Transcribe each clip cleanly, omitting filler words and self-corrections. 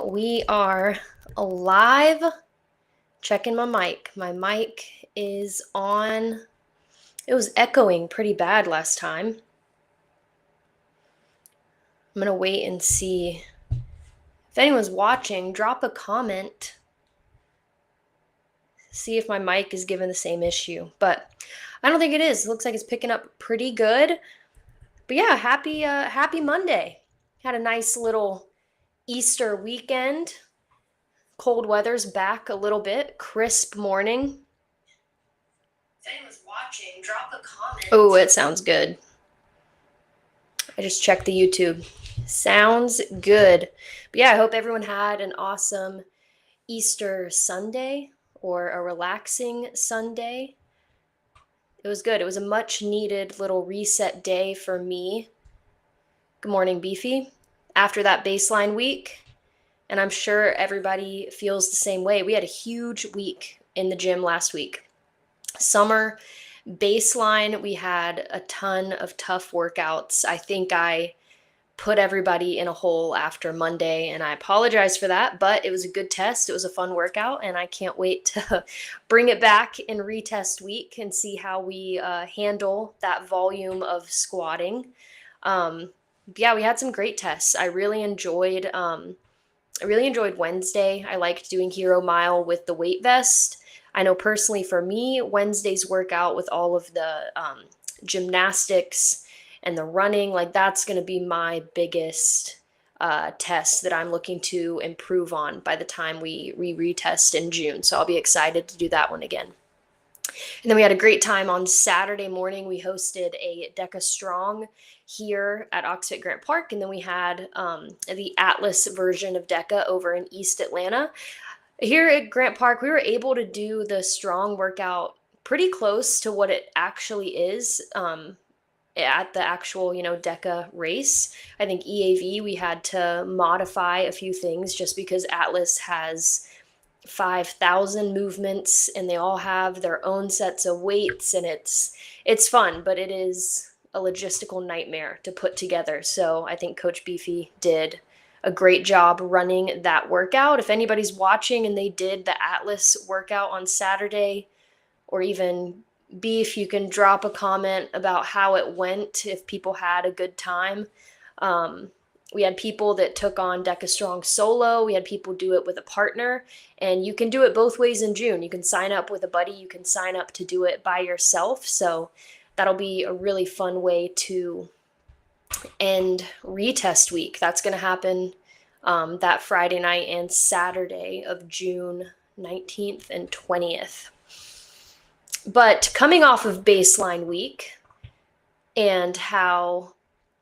We are live. Checking my mic. My mic is on. It was echoing pretty bad last time. I'm going to wait and see. If anyone's watching, drop a comment. See if my mic is giving the same issue. But I don't think it is. It looks like it's picking up pretty good. But yeah, happy Monday. Had a nice little Easter weekend. Cold weather's back a little bit. Crisp morning. If anyone's watching, drop a comment. Oh, it sounds good. I just checked the YouTube. Sounds good. But yeah, I hope everyone had an awesome Easter Sunday or a relaxing Sunday. It was good. It was a much needed little reset day for me. Good morning, Beefy. After that baseline week, and I'm sure everybody feels the same way. We had a huge week in the gym last week. Summer baseline, we had a ton of tough workouts. I think I put everybody in a hole after Monday, and I apologize for that, but it was a good test. It was a fun workout, and I can't wait to bring it back in retest week and see how we handle that volume of squatting. Yeah, we had some great tests. I really enjoyed Wednesday. I liked doing Hero Mile with the weight vest. I know personally for me, Wednesday's workout with all of the gymnastics and the running, like that's going to be my biggest test that I'm looking to improve on by the time we retest in June. So I'll be excited to do that one again. And then we had a great time on Saturday morning. We hosted a DECA Strong here at Oxfit Grant Park. And then we had the Atlas version of DECA over in East Atlanta. Here at Grant Park, we were able to do the strong workout pretty close to what it actually is at the actual, DECA race. I think EAV, we had to modify a few things just because Atlas has 5,000 movements and they all have their own sets of weights, and it's fun, but it is a logistical nightmare to put together. So I think Coach Beefy did a great job running that workout. If anybody's watching and they did the Atlas workout on Saturday, or even Beef, you can drop a comment about how it went, if people had a good time. We had people that took on DECA Strong solo. We had people do it with a partner, and you can do it both ways in June. You can sign up with a buddy. You can sign up to do it by yourself. So that'll be a really fun way to end retest week. That's going to happen that Friday night and Saturday of June 19th and 20th. But coming off of baseline week and how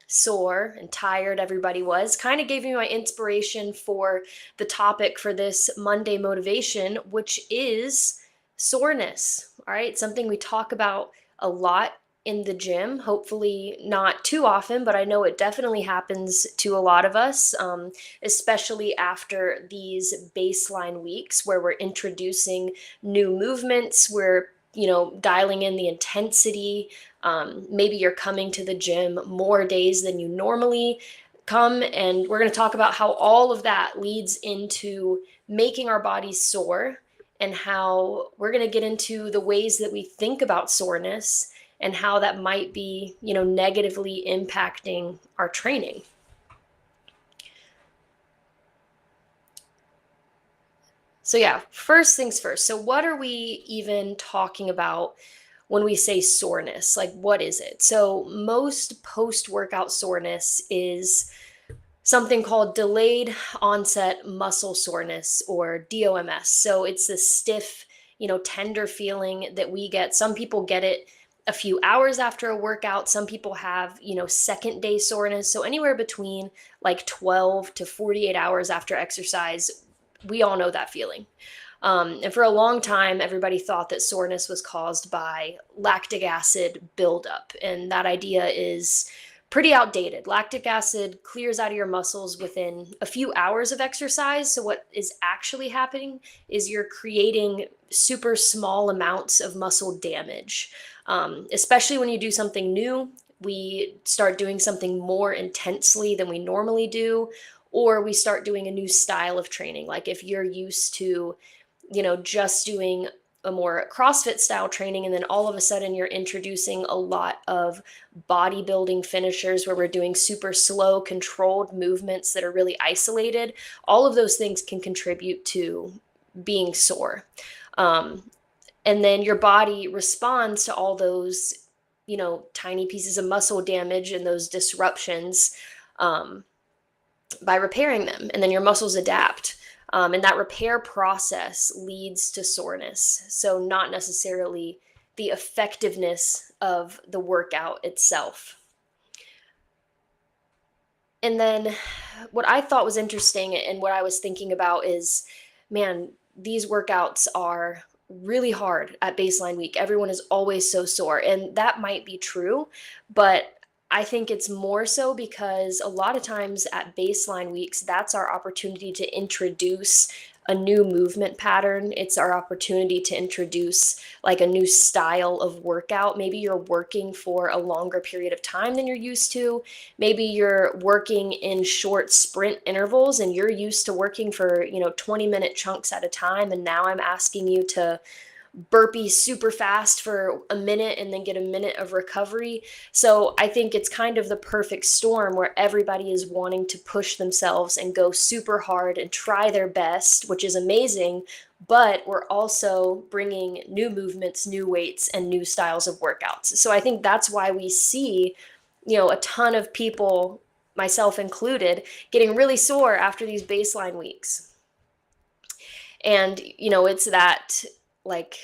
sore and tired everybody was, kind of gave me my inspiration for the topic for this Monday motivation, which is soreness. All right, something we talk about a lot in the gym, hopefully not too often, but I know it definitely happens to a lot of us, especially after these baseline weeks where we're introducing new movements, we're dialing in the intensity. Maybe you're coming to the gym more days than you normally come, and we're going to talk about how all of that leads into making our bodies sore, and how we're going to get into the ways that we think about soreness and how that might be, negatively impacting our training. So yeah, first things first. So what are we even talking about when we say soreness? Like, what is it? So most post-workout soreness is something called delayed onset muscle soreness, or DOMS. So it's this stiff, tender feeling that we get. Some people get it a few hours after a workout. Some people have, second day soreness. So anywhere between like 12 to 48 hours after exercise, we all know that feeling. And for a long time, everybody thought that soreness was caused by lactic acid buildup. And that idea is pretty outdated. Lactic acid clears out of your muscles within a few hours of exercise. So what is actually happening is you're creating super small amounts of muscle damage. Especially when you do something new, we start doing something more intensely than we normally do, or we start doing a new style of training. Like if you're used to, just doing a more CrossFit style training, and then all of a sudden you're introducing a lot of bodybuilding finishers where we're doing super slow, controlled movements that are really isolated, all of those things can contribute to being sore. And then your body responds to all those, tiny pieces of muscle damage and those disruptions by repairing them. And then your muscles adapt. And that repair process leads to soreness. So not necessarily the effectiveness of the workout itself. And then what I thought was interesting and what I was thinking about is, man, these workouts are really hard at baseline week. Everyone is always so sore. And that might be true, but I think it's more so because a lot of times at baseline weeks, that's our opportunity to introduce a new movement pattern. It's our opportunity to introduce like a new style of workout. Maybe you're working for a longer period of time than you're used to. Maybe you're working in short sprint intervals and you're used to working for, 20-minute chunks at a time. And now I'm asking you to burpee super fast for a minute and then get a minute of recovery. So I think it's kind of the perfect storm where everybody is wanting to push themselves and go super hard and try their best, which is amazing. But we're also bringing new movements, new weights, and new styles of workouts. So I think that's why we see, a ton of people, myself included, getting really sore after these baseline weeks. And, it's that, like,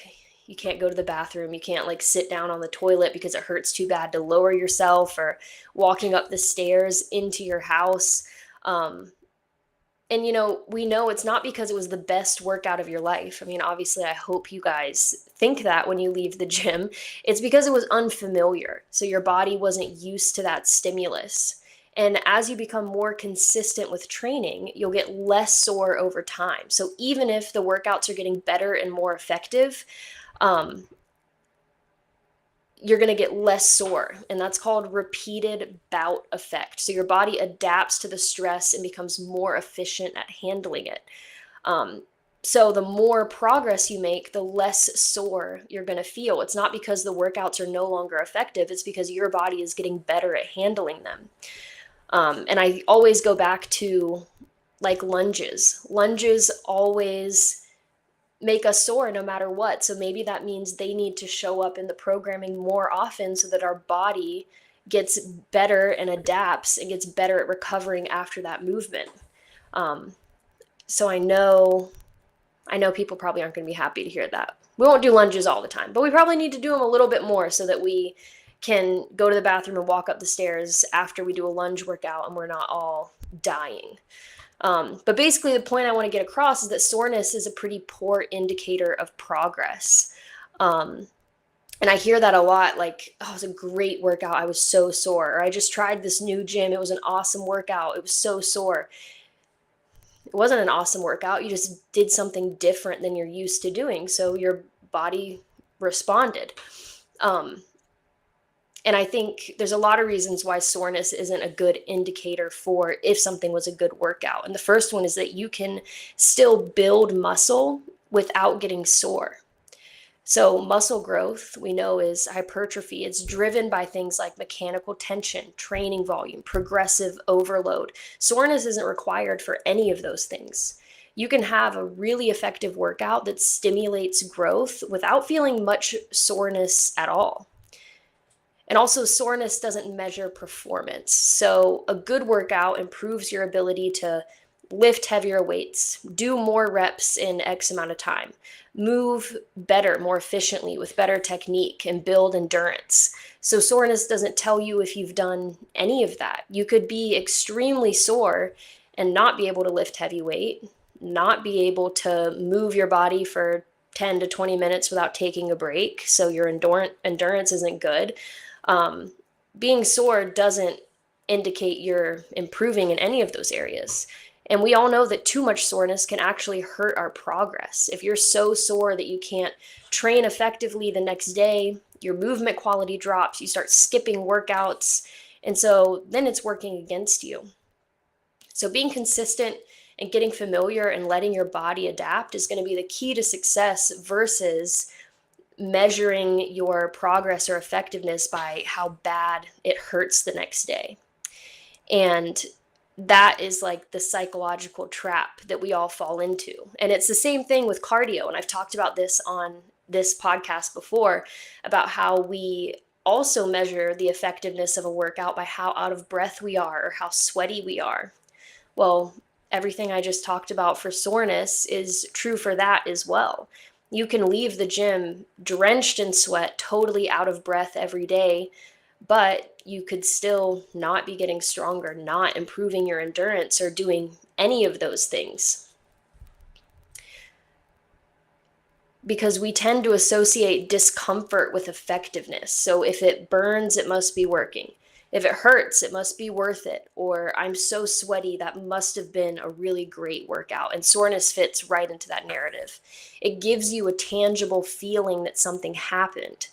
you can't go to the bathroom, you can't like sit down on the toilet because it hurts too bad to lower yourself, or walking up the stairs into your house. And we know it's not because it was the best workout of your life. I mean, obviously I hope you guys think that when you leave the gym. It's because it was unfamiliar. So your body wasn't used to that stimulus. And as you become more consistent with training, you'll get less sore over time. So even if the workouts are getting better and more effective, you're going to get less sore. And that's called repeated bout effect. So your body adapts to the stress and becomes more efficient at handling it. So the more progress you make, the less sore you're going to feel. It's not because the workouts are no longer effective. It's because your body is getting better at handling them. And I always go back to like lunges. Lunges always make us sore no matter what. So maybe that means they need to show up in the programming more often so that our body gets better and adapts and gets better at recovering after that movement. So I know people probably aren't going to be happy to hear that. We won't do lunges all the time, but we probably need to do them a little bit more so that we can go to the bathroom and walk up the stairs after we do a lunge workout and we're not all dying. But basically the point I want to get across is that soreness is a pretty poor indicator of progress. And I hear that a lot, like, oh, it was a great workout, I was so sore. Or I just tried this new gym, it was an awesome workout, it was so sore. It wasn't an awesome workout, you just did something different than you're used to doing, so your body responded. And I think there's a lot of reasons why soreness isn't a good indicator for if something was a good workout. And the first one is that you can still build muscle without getting sore. So muscle growth, we know, is hypertrophy. It's driven by things like mechanical tension, training volume, progressive overload. Soreness isn't required for any of those things. You can have a really effective workout that stimulates growth without feeling much soreness at all. And also, soreness doesn't measure performance. So a good workout improves your ability to lift heavier weights, do more reps in X amount of time, move better, more efficiently with better technique, and build endurance. So soreness doesn't tell you if you've done any of that. You could be extremely sore and not be able to lift heavy weight, not be able to move your body for 10 to 20 minutes without taking a break. So your endurance isn't good. Being sore doesn't indicate you're improving in any of those areas. And we all know that too much soreness can actually hurt our progress. If you're so sore that you can't train effectively the next day, your movement quality drops, you start skipping workouts, and so then it's working against you. So being consistent and getting familiar and letting your body adapt is going to be the key to success versus measuring your progress or effectiveness by how bad it hurts the next day. And that is like the psychological trap that we all fall into. And it's the same thing with cardio. And I've talked about this on this podcast before about how we also measure the effectiveness of a workout by how out of breath we are or how sweaty we are. Well, everything I just talked about for soreness is true for that as well. You can leave the gym drenched in sweat, totally out of breath every day, but you could still not be getting stronger, not improving your endurance, or doing any of those things. Because we tend to associate discomfort with effectiveness. So if it burns, it must be working. If it hurts, it must be worth it. Or I'm so sweaty, that must have been a really great workout. And soreness fits right into that narrative. It gives you a tangible feeling that something happened.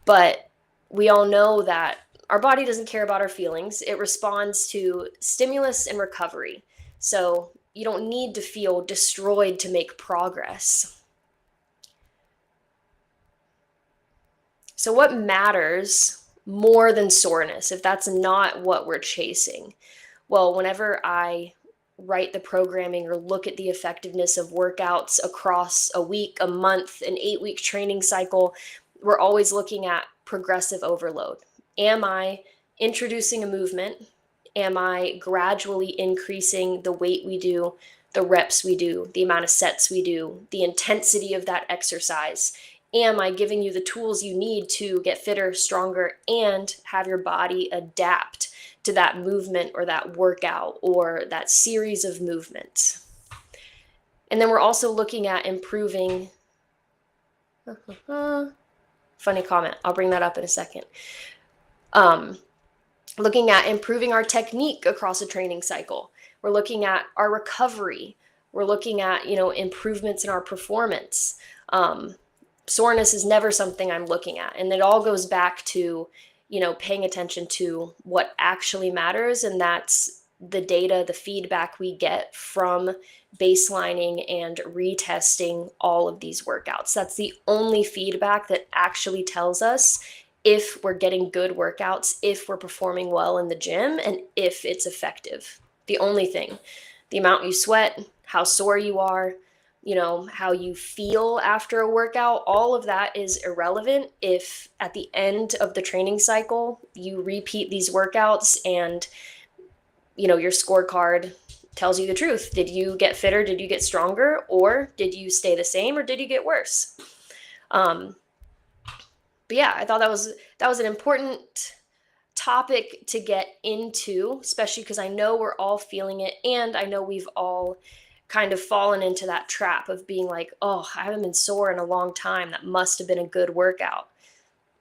But we all know that our body doesn't care about our feelings. It responds to stimulus and recovery. So you don't need to feel destroyed to make progress. So what matters more than soreness, if that's not what we're chasing? Well, whenever I write the programming or look at the effectiveness of workouts across a week, a month, an 8-week training cycle, we're always looking at progressive overload. Am I introducing a movement? Am I gradually increasing the weight we do, the reps we do, the amount of sets we do, the intensity of that exercise? Am I giving you the tools you need to get fitter, stronger, and have your body adapt to that movement or that workout or that series of movements? And then we're also looking at improving. Funny comment. I'll bring that up in a second. Looking at improving our technique across a training cycle. We're looking at our recovery. We're looking at, improvements in our performance. Soreness is never something I'm looking at. And it all goes back to, paying attention to what actually matters. And that's the data, the feedback we get from baselining and retesting all of these workouts. That's the only feedback that actually tells us if we're getting good workouts, if we're performing well in the gym, and if it's effective. The only thing. The amount you sweat, how sore you are, how you feel after a workout, all of that is irrelevant if at the end of the training cycle, you repeat these workouts and, your scorecard tells you the truth. Did you get fitter? Did you get stronger? Or did you stay the same? Or did you get worse? But yeah, I thought that was an important topic to get into, especially because I know we're all feeling it. And I know we've all kind of fallen into that trap of being like, oh, I haven't been sore in a long time. That must have been a good workout.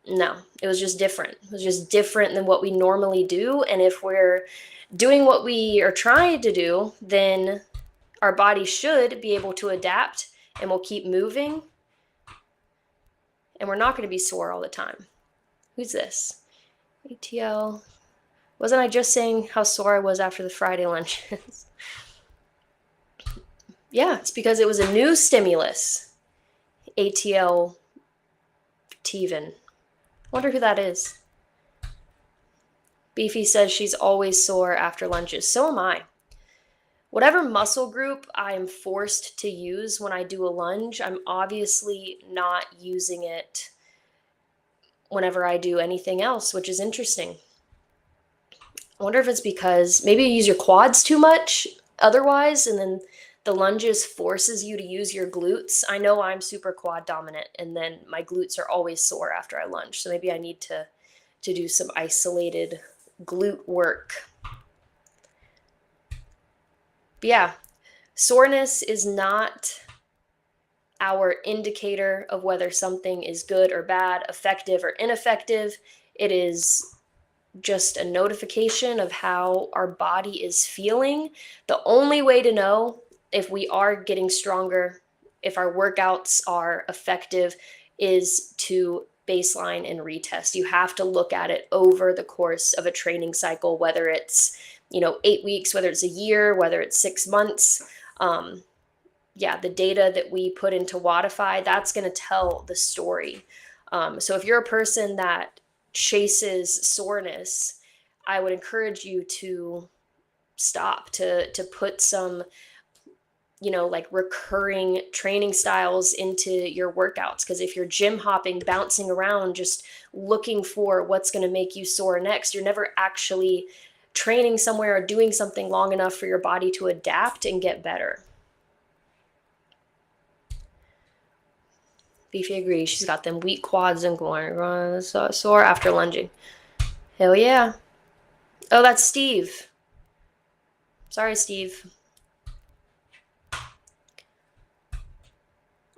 No, it was just different. It was just different than what we normally do. And if we're doing what we are trying to do, then our body should be able to adapt and we'll keep moving. And we're not going to be sore all the time. Who's this? ATL. Wasn't I just saying how sore I was after the Friday lunches? Yeah, it's because it was a new stimulus. ATL Teven. Wonder who that is. Beefy says she's always sore after lunches. So am I. Whatever muscle group I am forced to use when I do a lunge, I'm obviously not using it whenever I do anything else, which is interesting. I wonder if it's because maybe you use your quads too much otherwise, and then the lunges forces you to use your glutes. I know I'm super quad dominant, and then my glutes are always sore after I lunge. So maybe I need to do some isolated glute work. But yeah, soreness is not our indicator of whether something is good or bad, effective or ineffective. It is just a notification of how our body is feeling. The only way to know if we are getting stronger, if our workouts are effective, is to baseline and retest. You have to look at it over the course of a training cycle, whether it's 8 weeks, whether it's a year, whether it's 6 months. Yeah, the data that we put into Wodify, that's going to tell the story. So if you're a person that chases soreness, I would encourage you to stop, to put some like recurring training styles into your workouts. Because if you're gym hopping, bouncing around, just looking for what's going to make you sore next, you're never actually training somewhere or doing something long enough for your body to adapt and get better. Beefy agrees. She's got them weak quads and going sore after lunging. Hell yeah. Oh, that's Steve. Sorry, Steve.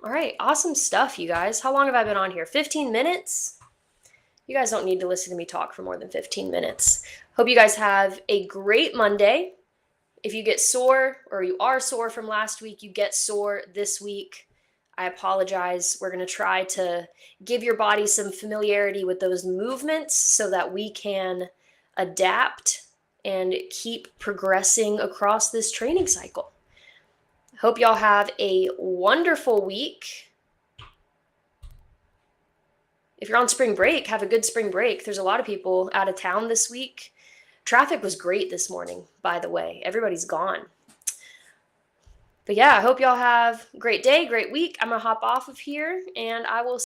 All right, awesome stuff, you guys. How long have I been on here? 15 minutes? You guys don't need to listen to me talk for more than 15 minutes. Hope you guys have a great Monday. If you get sore or you are sore from last week, you get sore this week, I apologize. We're going to try to give your body some familiarity with those movements so that we can adapt and keep progressing across this training cycle. Hope y'all have a wonderful week. If you're on spring break, have a good spring break. There's a lot of people out of town this week. Traffic was great this morning, by the way. Everybody's gone. But yeah, I hope y'all have a great day, great week. I'm going to hop off of here, and I will